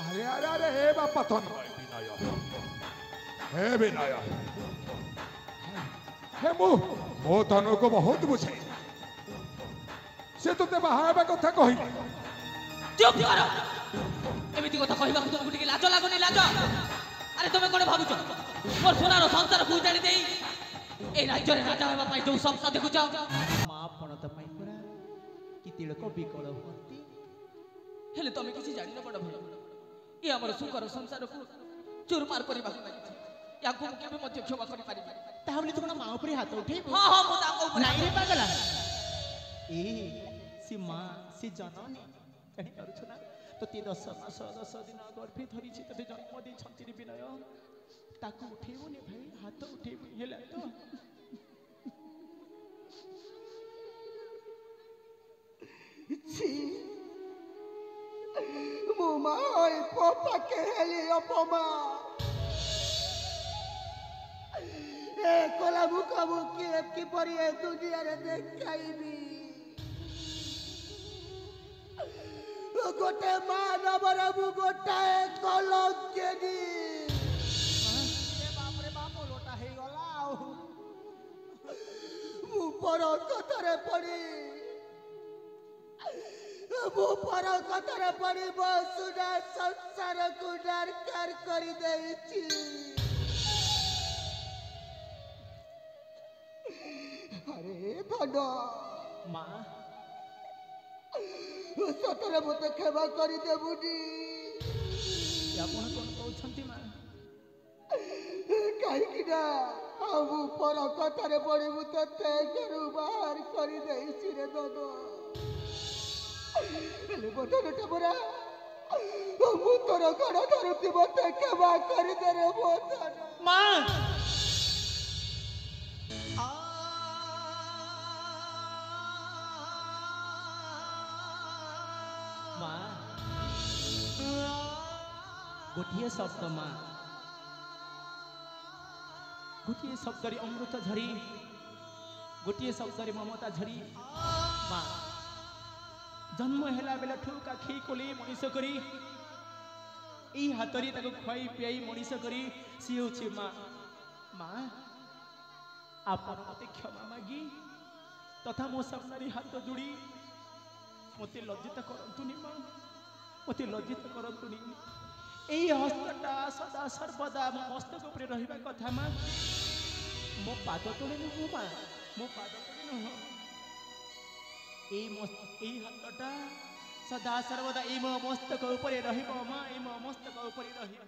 अरे अरे अरे हे बापा तन्मय विनय हे विनय हे मो तनु को बहुत बुझे से तुते बाहा कथा कहले चुप करो एमिति कथा कहबा तुमको टिके लाज लागोनी लाज अरे तुमे कोन भाबुछ मोर सोनार संसार को उजाड़ी देई ए राज्य रे राजा हेबा पई जो संसा देखुछ मां पणत पई पुरा कि तिलक बिकल होती हेले तुमे किछि जानि न बड़ भाई ए हमर सुकर संसार को चूरमार करबा लागि या को केबे मध्य क्षमा करि पारिबा ताहले तू कोन मां ऊपर हाथ उठे हां हां मु ताको ऊपर नाही रे पागला ए सी मां सी जननी कहि करू ना तो 10 मास 10 दिन गर्भे धरी छी तते जन्म दे छंती विनय ताको उठेबोनी भाई हाथ उठेबोनी हेला तो छी मो माय पोपा के हेली अपमा ए कोला मुखा मुखी की परी ए दुनिया रे देखाइबी गोटे मानवर मु गोटाए कलंकेनी बाप रे बाप लोटा हे गला मु पर कथरे पड़ी मु पर कथरे पड़ी बसुना संसार को डारकार करी देइछि अरे धन मां सतरे मते क्षमा करी देबुनी आपण कोन कहउछंती मां कहीं ना हम पर कथारे पड़ी मुझे तेजरू बाहर कर रे दादा बदलटा परा मु तोर गण धरुती मत क्षमा कर दे रे मां मां गोटिए शब्द मां गोटिए शब्द रे अमृत झरी गोटिए शब्द रे ममता झरी मां जन्म हेला बेला ठुका खी कोली मनीष करी ई हातरी ताको खई पियाई मनीष करी सी होछि मां मां आपण मते क्षमा मागी तथा मो सामने हाथ जोड़ी मते लज्जित करंतुनी मां मते लज्जित करंतुनी एई हस्तटा सदा सर्वदा मो मस्तक ऊपर रहिबा कथा मां मो पाद तले नु मां मो पाद तले नु एई हाथटा सदा सर्वदा एई मो मस्तक ऊपर रहिबो मां एई मो मस्तक ऊपर रहिबो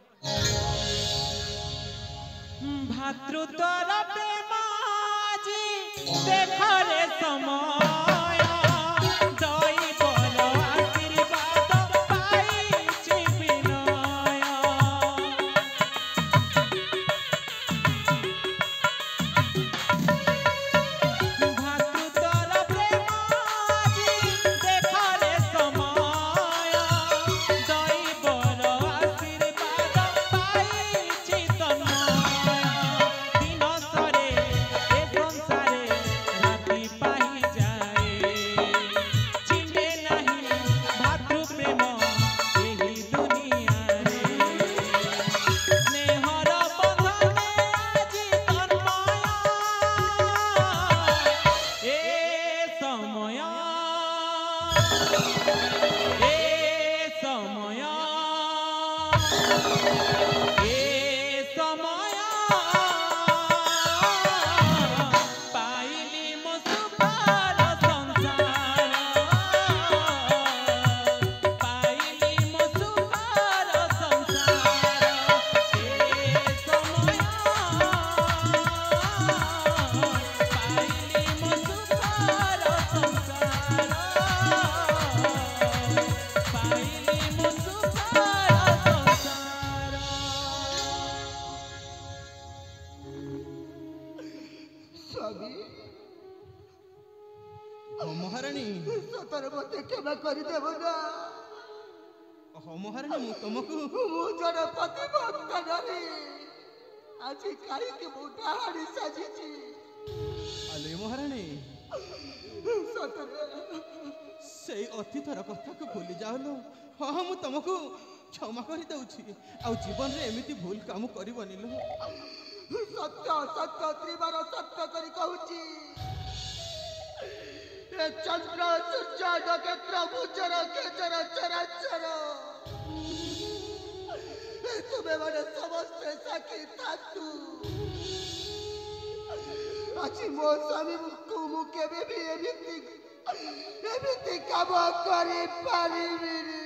भातृत्वर प्रेमाजी देख रे समय महारानी सतर मते क्षमा कर देबो ना हो महारानी मु तुमको मु जने पति भक्त नारी आज काई के मोटा हाड़ी साजिची अले महारानी सतर से अतीतर कथा को भूली जाओ लो हाँ मु तुमको क्षमा कर दउछि आ जीवन रे एमिति भूल काम करबनी लो सत्य सत्य त्रिवार सत्य करी कहूची ए चंद्र सूर्य नक्षत्र भूचर केचर चराचर ए तुमे माने समस्त साक्षी थातु আজি ମୋ ସ୍ୱାମୀକୁ ମୁଁ କେବେ ବି ଏମିତି କାମ କରିପାରିବିନି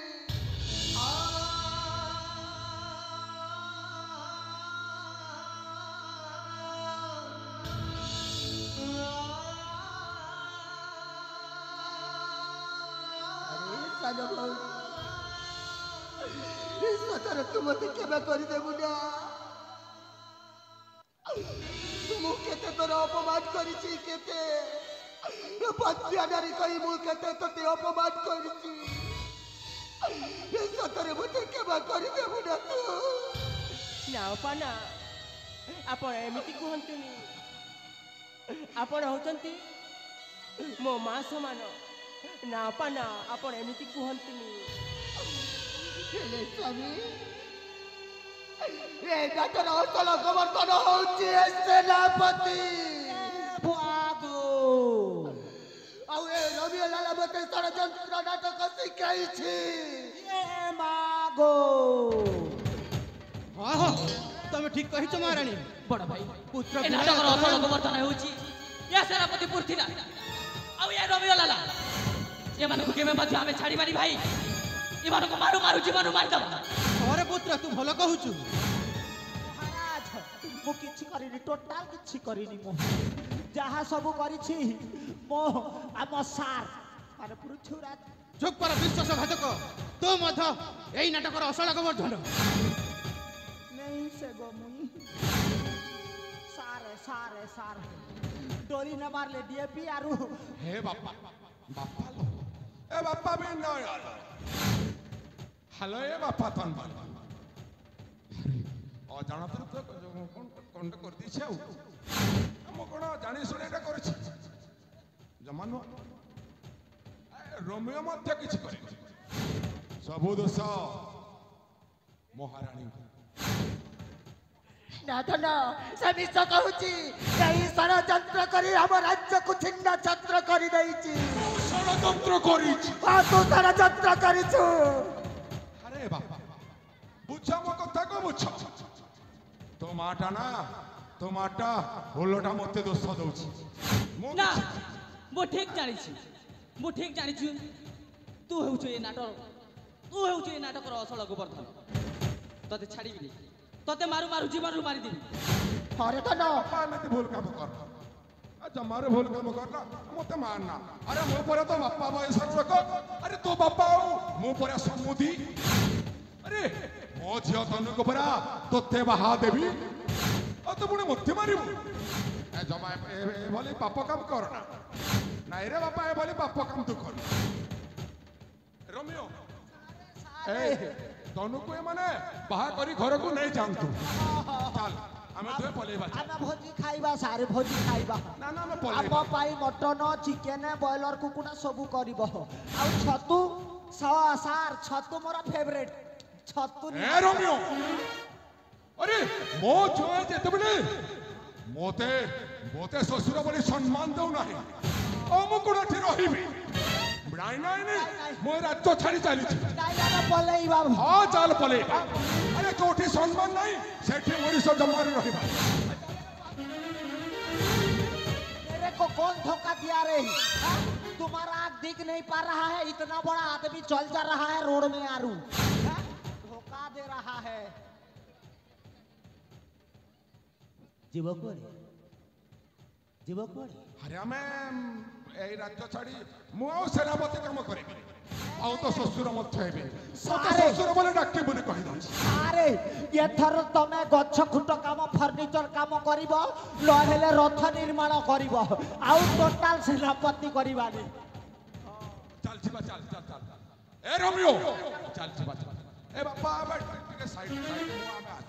ସତରେ ତୁ ମତେ କେବେ କରିଦେବୁ ନା ମୁଁ କେତେ ତୋର ଅପମାନ କରିଛି କେତେ ପତ୍ରିଆ ନାରୀ କହି ମୁଁ କେତେ ତୋତେ ଅପମାନ କରିଛି ସତରେ ମତେ କେବେ କରିଦେବୁ ନା ତୁ ନା ପାନା ଆପଣ ଏମିତି କୁହନ୍ତୁନି ଆପଣ ହଉଛନ୍ତି ମୋ ମା ସମାନ ନା ପାନା ଆପଣ ଏମିତି କୁହନ୍ତୁନି ହେଲେ ସ୍ୱାମୀ ଏ ନାଟର ଅସଲ ଗୋବର୍ଦ୍ଧନ ହଉଛି ସେନାପତି ଭାଗୁ ଆଉ ଏ ରବି ଲାଲା ମତେ ଷଡ଼ଯନ୍ତ୍ର ନାଟକ ଶିଖାଇଛି ମାଗୋ ହଁ ତମେ ଠିକ କହିଛ ମହାରାଣୀ ବଡ଼ ଭାଇ ପୁତ୍ର ଏ ନାଟକର ଅସଲ ଗୋବର୍ଦ୍ଧନ ହେଉଛି ଏ ସେନାପତି ପୃଥ୍ୱୀରାଜ ଆଉ ଏ ରବିଅ ଲାଲା ଏମାନଙ୍କୁ କେବେ ମଧ୍ୟ ଆମେ ଛାଡ଼ିବାନି ଭାଇ ଏମାନଙ୍କୁ ମାରୁ ମାରୁ ଜୀବନରୁ ମାରିଦେବା ଅରେ ପୁତ୍ର ତୁ ଭଲ କହୁଛୁ ମହାରାଜ ମୁଁ କିଛି କରିନି ଟୋଟାଲ କିଛି କରିନି ମୁଁ ଯାହା ସବୁ କରିଛି ମୋ ଆମ ସାର୍ ମାନେ ପୃଥ୍ୱୀରାଜ ଚୁପ କର ବିଶ୍ୱାସଘାତକ ତୁ ମଧ୍ୟ ଏଇ ନାଟକର ଅସଳ ଗୋବର୍ଦ୍ଧନ नहीं से गो मुई सारे सारे सारे डोरी न मार ले डीएपी आरु हे बाप्पा बाप्पा लो ए बाप्पा भी न यार हेलो ए बाप्पा तन बल अजाण तो कोन कर दी छे हम कोन जानि सुने एटा करछि जमान रोमियो मध्य किछ करे सबु दोष महारानी नाथन से मिछ कहूची एही षड़यंत्र करी हम राज्य को छिन्न छत्र करी देइची षड़यंत्र करिछि आ तू षड़यंत्र करिछु अरे बापा बुझ मो कथा को बुझ तो माटा ना तो माटा होलोटा मते दोष दउछि ना मो ठीक जानिछु तू हेउछु ए नाटकर असल गोवर्धन तते छाड़ीबिनी तते मारू मारू जीवन मारी देबी अरे तो न बापा एमती भूल काम कर अच्छा मारे भूल काम करना मते मारना अरे मो पर तो बापा बयस लोक अरे तो बापा मो पर समुदी अरे मो झियो तनुको परा तोते बाहा देबी आ तो पुणे मते मारिबु ए जमा ए भली पाप काम करना नाही रे बापा ए भली पाप काम तू कर रोमियो ए तनुको ए माने बाहा करी घर को नहीं जानतु चल हमें दुए पलेबा आना भोजी खाइबा सारे भोजी खाइबा ना ना मैं आप पलेबा पाई मटन चिकेन बॉयलर कुकुड़ा सब करिब आ छतु सार छतु मोर फेवरेट छतु ए रोमियो अरे मो जोए जेते बले मोते मोते ससुर बोली सम्मान दउ नाही ओ मु कोठी रहिबी नाई नाई नहीं मो राज्य छाड़ी चली डायना पलेइबा हाँ चाल पले अरे कोठी सम्मान नहीं सेठी मोरी सब जमारे रहिबा मेरे को कौन धोखा दिया रे हाँ? तुम्हारा आँख दिख नहीं पा रहा है इतना बड़ा आदमी चल जा रहा है रोड में आरू हाँ? धोखा दे रहा है जीवक अरे हमें ए राज्य छाड़ी मु सेनापति काम करे आउ तो ससुर मत हेबे मते सारे। ससुर बोले डाके बोले कहि दउछि अरे ये थर तमे गछ खुट काम फर्निचर काम करिब लहेले रथ निर्माण करिब आउ टोटल सेनापति करिबानी चल छिबा चल चल चल ए रोमियो चल छिबा चल ए बापा बैठ के साइड साइड मु आमे आ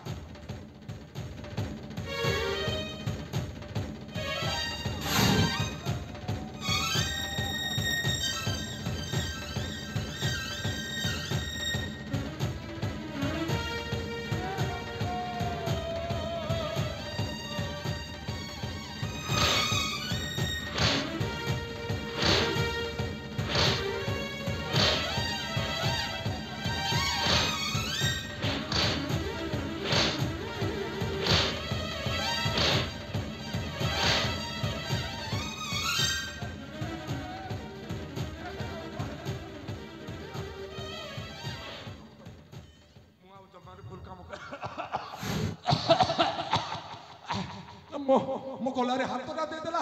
ମୋ ଗଲାରେ ହାତଟା ଦେଇଦେଲା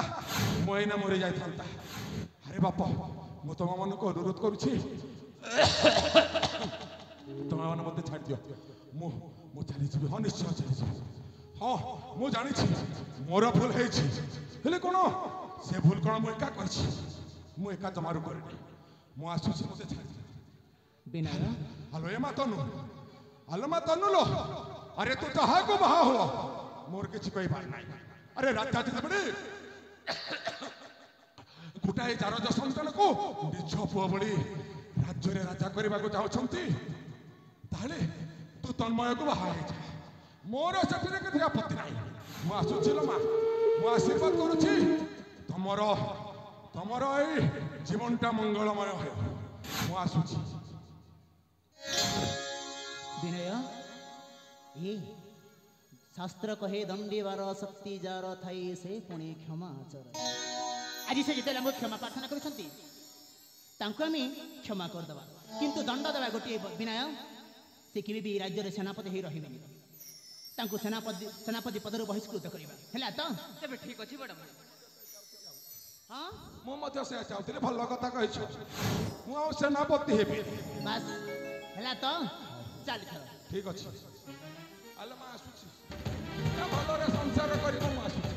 ମୁଁ ଏଇନା ମରି ଯାଇଥାନ୍ତା। ଆରେ ବାପ ମୁଁ ତମମାନଙ୍କୁ ଅନୁରୋଧ କରୁଛି ତମେମାନେ ମୋତେ ଛାଡ଼ିଦିଅ। ମୁଁ ଚାଲିଯିବି। ହଁ ନିଶ୍ଚୟ ଚାଲିଯିବି। ହଁ ମୁଁ ଜାଣିଛି ମୋର ଭୁଲ ହେଇଛି ହେଲେ କ'ଣ ସେ ଭୁଲ କ'ଣ ମୁଁ ଏକା କରିଛି? ମୁଁ ଏକା ଜମାରୁ କରିନି। ମୁଁ ଆସୁଛି ମୋତେ ଛାଡ଼ିଦିଅ। ବିନୟ ଆଲୋ ଏ ମା ତନୁ ଆଲୋ ମା ତନୁ ଲୋ ଆରେ ତୁ କାହାକୁ ବାହା ହୁଅ ମୋର କିଛି କହିବାର ନାହିଁ। ଆରେ ରାଜା ଯେତେବେଳେ ଗୋଟାଏ ଚାରଜ ସନ୍ତାନକୁ ନିଜ ପୁଅ ଭଳି ରାଜ୍ୟରେ ରାଜା କରିବାକୁ ଚାହୁଁଛନ୍ତି ତାହେଲେ ତୁ ତନ୍ମୟକୁ ବାହା ହେଇଯା। ମୋର ସେଥିରେ କିଛି ଆପତ୍ତି ନାହିଁ। ମୁଁ ଆସୁଛି ଲୋ ମା। ମୁଁ ଆଶୀର୍ବାଦ କରୁଛି ତମର ଏଇ ଜୀବନଟା ମଙ୍ଗଳମୟ ହେଉ। ମୁଁ ଆସୁଛି। ବିନୟ ଏ ଶାସ୍ତ୍ର କହେ ଦଣ୍ଡିବାର ଶକ୍ତି ଯାର ଥାଇ ସେ ପୁଣି କ୍ଷମା ଆଚର। ଆଜି ସେ ଯେତେବେଳେ ଆମକୁ କ୍ଷମା ପ୍ରାର୍ଥନା କରୁଛନ୍ତି ତାଙ୍କୁ ଆମେ କ୍ଷମା କରିଦେବା, କିନ୍ତୁ ଦଣ୍ଡ ଦେବା ଗୋଟିଏ ବିନୟ ସେ କେବେ ବି ରାଜ୍ୟରେ ସେନାପତି ହେଇ ରହିବେନି। ତାଙ୍କୁ ସେନାପତି ପଦରୁ ବହିଷ୍କୃତ କରିବା ହେଲା ତ? ତେବେ ଠିକ ଅଛି ବଡ଼ ଭାଇ। ହଁ ମୁଁ ମଧ୍ୟ ସେ ଚାହୁଁଥିଲି। ଭଲ କଥା କହିଛ। ମୁଁ ଆଉ ସେନାପତି ହେବି। ବାସ୍ ହେଲା ତ? ଚାଲିଥାଅ। ଠିକ ଅଛି। ଆଲୋ ମା ଆସୁଛି। ଭଲରେ ସଂସାର କରିବ। ମୁଁ ଆସୁଛି।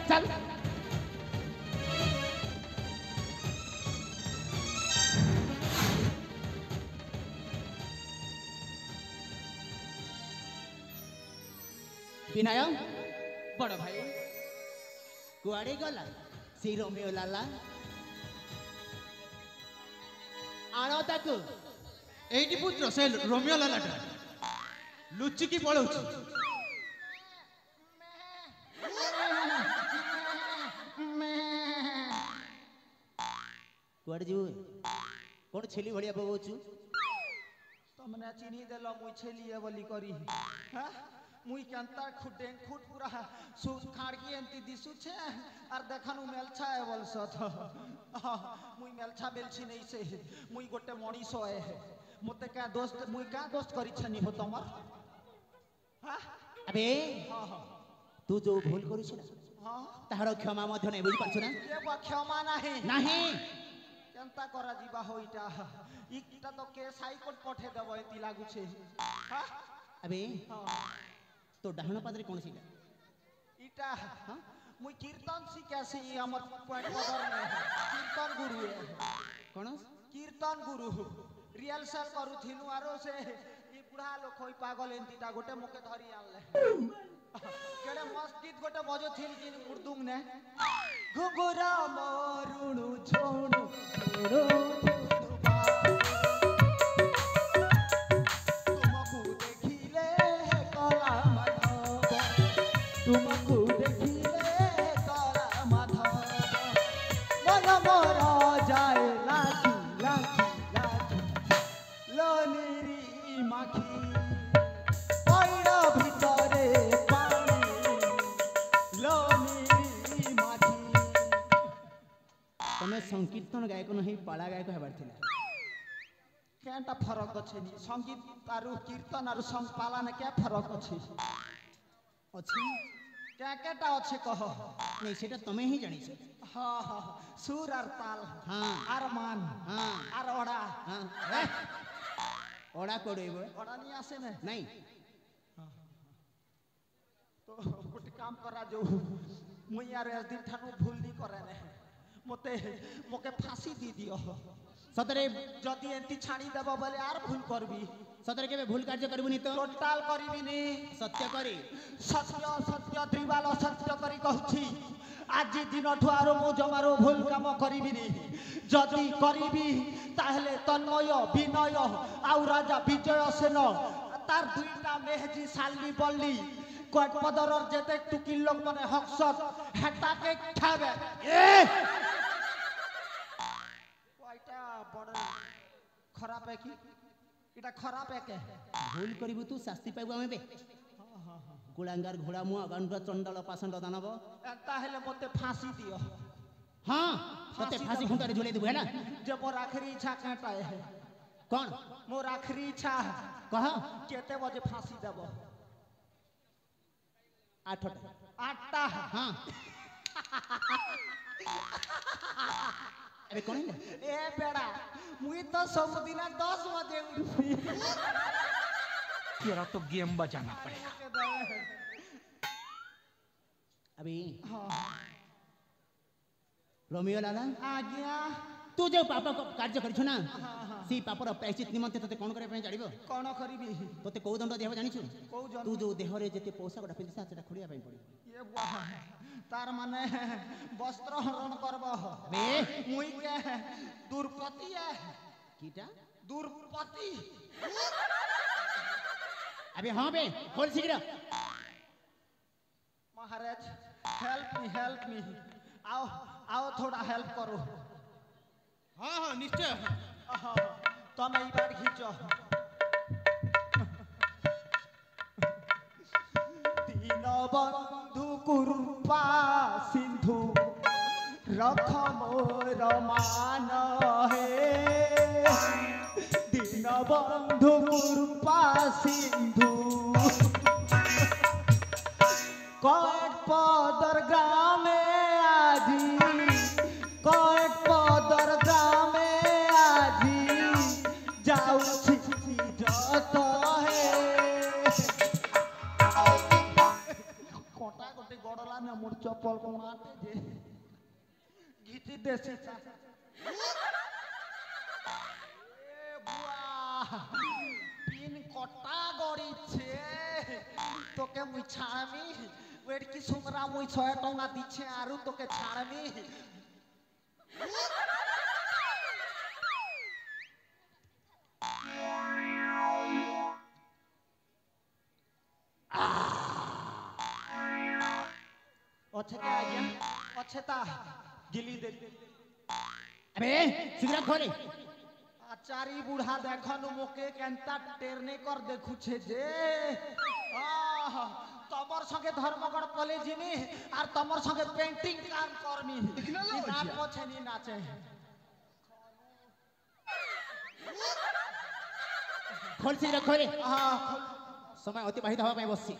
ଚାଲ ବିନୟ ବଡ଼ ଭାଇ କୁଆଡ଼େ ଗଲା ସେ ରୋମିଓ ଲାଲା? ଆଣ ତାକୁ। ଏଇଠି ପୁତ୍ର ସେ ରୋମିଓ ଲାଲାଟା ଲୁଚିକି ପଳଉଛି। କୁଆଡ଼େ ଯିବୁ? କ'ଣ ଛେଲି ଭଳିଆ ବୋବଉଛୁ? ତମने चिन्ही देल मुई छेलिए बोली करी हाँ मुई केंता खुटे खुट पूरा सुख खाड़की एंती दिसु छे आर देखनु मेलछा है बोलस तो मुई मेलछा बेलछि नहीं से मुई गोटे मणिसो है मते का दोस्त मुई का दोस्त करी छनी हो तमर हाँ अबे हाँ तू जो भूल करुछु ना हाँ ताହାର क्षमा ମଧ୍ୟ ନାହିଁ ବୁଝିପାରୁଛୁ ନା? ये बा क्षमा नाही ନାହିଁ केंता करा जीवा हो इटा इटा तो के साइकोट पठे देबो एती लागु छे हाँ अबे हाँ तो ଡାହାଣ ପାଦରେ କ'ଣ ସେଇଟା? इटा हाँ मुई कीर्तन सिखासी हमर पॉइंट बदर में कीर्तन गुरु है କ'ଣ? कीर्तन गुरु रिहर्सल करूथिनु आरो से ई बुढ़ा लोक होई पागल एंतीटा गोटे मुके धरी आनले केडे मस्त गीत गोटे बजो थिन कि मुर्दुंग ने घुंगुरा मोरुणु छोड़ू छोड़ू तुमको देखिले कला माधव तुमको देखिले कला माधव मन मोर जाए लागी लागी लागी लोनिरी माखी पैरा भितरे पानी लोनिरी माखी ତମେ ସଂକୀର୍ତ୍ତନ ଗାୟକ ନୁହେଁ ପାଲା ଗାୟକ ହେବାର ଥିଲା। केंटा फरक अछि संगीत आरु कीर्तन आरु संपालन के फरक अछि ଅଛି केटा अछि कह ନାଇଁ ସେଇଟା ତମେ ହିଁ ଜାଣିଛ। हाँ हाँ सुर आर ताल हाँ आर मान हाँ आर ओडा ହଁ ଅଡ଼ା କୋଡ଼େଇବ ओडा नहीं आसे ने ନାଇଁ तो गोटे काम करा जो मुई यार एस दिन ठानु भूल नहीं करे ने मते मोके फांसी दी दियो ସତରେ जदी एंती छाणी देबो बोले आर भूल करबी ସତରେ କେବେ ଭୁଲ କାର୍ଯ୍ୟ କରିବୁନି ତ? टोटाल करबिनी ସତ୍ୟ କରି सत्य सत्य त्रिबाल सत्य करी कहछि आज दिन ठुआरो मो जमारो भूल काम करिबिनी जदी करिबी ताहले तन्मय विनय आउ राजा विजय सेन तार दुईटा मेहजी सालनी बल्ली कोट पदरर जेते टुकी लोक माने हक्सत हेटा के खाबे ए कोइटा बड़ खराब है कि इटा खराब है के ଭୁଲ କରିବୁ ତୁ ଶାସ୍ତି ପାଇବୁ ଆମେ ବେ କୁଳାଙ୍ଗାର ଘୋଡ଼ା ମୁହଁ ଗାଣ୍ଡ ଚଣ୍ଡଳ ପାଷଣ୍ଡ ଦାନବ। ताहले मते फांसी दियो ହଁ ତତେ ଫାঁସି ଖୁଣ୍ଟରେ ଝୁଲେଇ ଦେବୁ ହେଲା। जे मोर आखिरी इच्छा काटा है कौन मोर आखिरी इच्छा कह केते बजे फांसी देब 8टा 8टा हाँ अबे कौन है ए बेड़ा मुई तो सबदिन 10 बजे उठी तेरा तो गेम बजाना पड़ेगा अभी रोमियो लाला आज्ञा तू जो पाप कार्य कर ना सी पापर प्रायश्चित निमंते तोते कौन करे जानिबो कौन करिबी तोते को दंड देहब जानिछु को जन तू जो देह रे जते पोशाक पिंधि सेटा खोलिया पई पड़ी ये बुआ तार माने वस्त्र हरण करब बे मुई के दुर्पति है कीटा दुर्पति अबे हां बे खोल शीघ्र महाराज हेल्प मी आओ आओ थोड़ा हेल्प करो हाँ हाँ निश्चय तुम ई बार खींचो दीन बंधु कृपा सिंधु रख मोर मान हे दीन बंधु कृपा सिंधु कट पदर ग्रामे आजी कट पदर ग्रामे आजी जाऊ छिटी जत हे कोटा कोटी गडला न मोर चप्पल को माटे जे घिटी देसी ए बुआ पिन कोटा गड़ी छे তোকে মুই ছাড়ামি ওয়েট কি সুমরা মুই 6 টাকা দিছে আরু তোকে ছাড়ামি অছে কে আজ্ঞা অছে তা গিলি দে अबे शीघ्र खोले आचारी बूढ़ा देखनु मोके केनता टेरने कर देखुछे जे तमर संगे धर्मगढ़ कॉलेज नी आर तमर संगे पेंटिंग काम करमी नाच पछे नी नाचे खोल शीघ्र खोले हां समय अतिबाहित हवा ପାଇଁ बसছি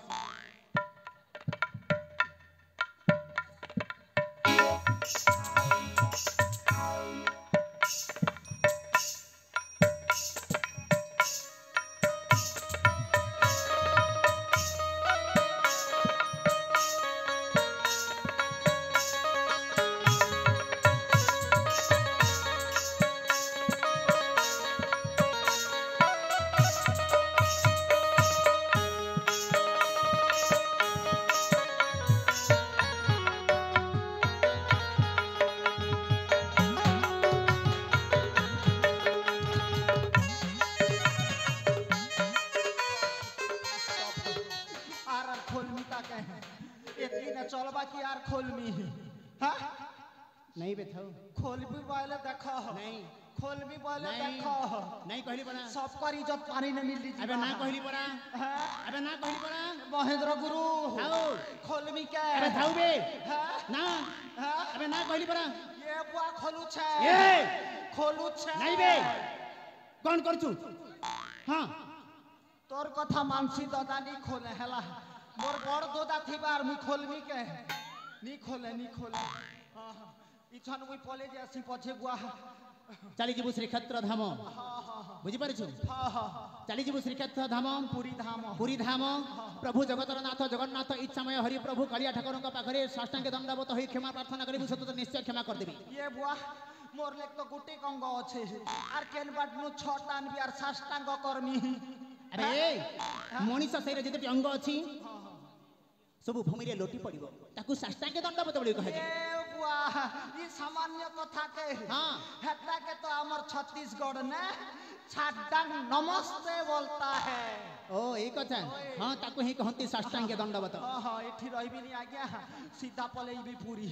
चलबा की यार खोलमी हां नहीं बेथौ खोलबी बोले देखो नहीं खोलबी बोले नहीं देखो नहीं कहली बड़ा सब कर इज्जत पानी न मिलली अबे ना कहली बड़ा अबे ना कहली बड़ा महेंद्र गुरु आओ खोलमी के अबे थाउ बे हां ना अबे ना कहली बड़ा ये बुआ खोलू छे ए खोलू छे नहीं बे कौन करछु हां तोर कथा मानसी दादा नी खोले हला मोर बड़ दोदा थिबार मुई खोलमी के नी खोले हां इछन मुई पले जे आसी पछे बुआ चली जीवु श्रीक्षेत्र धाम बुझी पारिछु चली जीवु श्रीक्षेत्र धाम पुरी धाम प्रभु जगतर नाथ जगन्नाथ इच्छामय हरि प्रभु कालिया ठाकुर पाखरे साष्टांग दंडवत होई क्षमा प्रार्थना करिबु सत निश्चय क्षमा कर देबी ये बुआ मोर लेक तो गुटे कंग अछि आर केन बाटनु 6 टान भी आर साष्टांग करमी अरे मनीष शरीर जेते अंग अछि सब भूमि रे लोटी पड़िबो ताकू साष्टांग दंडवत बोली कहे ए बुआ ई सामान्य कथा के हां हेता के तो हमर छत्तीसगढ़ ने छाडांग नमस्ते बोलता है ओ एक कथा हां ताकू ही कहंती साष्टांग दंडवत हां एठी रहबी नी आज्ञा सीधा पलेइबी पूरी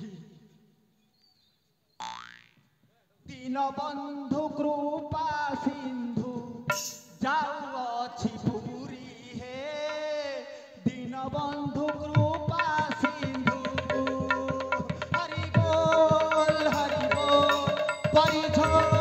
दीन बंधु कृपा सिंधु जाऊ अछि पूरी हे दीन बंधु कृपा सिंधु हरि बोल परिझोल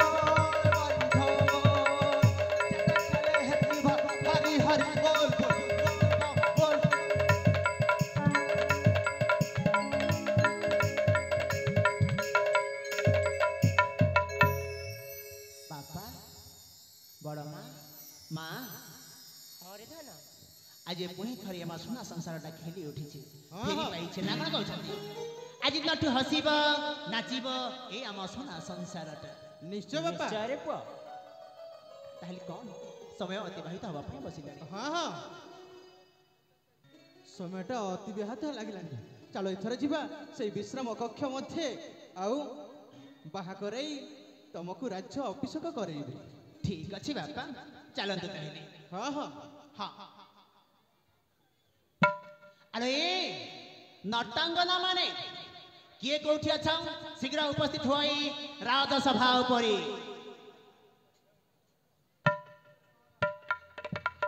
आज पुणी थरी आम सुना संसारटा खेली उठी हाँ, फेरी हाँ। पाइछे ना कौन कहते आज दिनठू हसीब नाचिब ए आम सुना संसारटा निश्चय बापा रे पुआ ताहले कौन समय अतिबाहित हवा ପାଇଁ बसिलानी हाँ हाँ সময়টা অতিবাহিত লাগিলানি চলো এথর ଯିବା সেই বিশ্রাম কক্ষ মধ্যে আউ বাহা করাই তোমাকে রাজ্য অভিষেক করাইবে ठीक अच्छी बापा चलंतु ताहले হ্যাঁ হ্যাঁ हाँ अरे नटांगना माने किए कोठी अच्छा शीघ्र उपस्थित होई राजसभा उपरी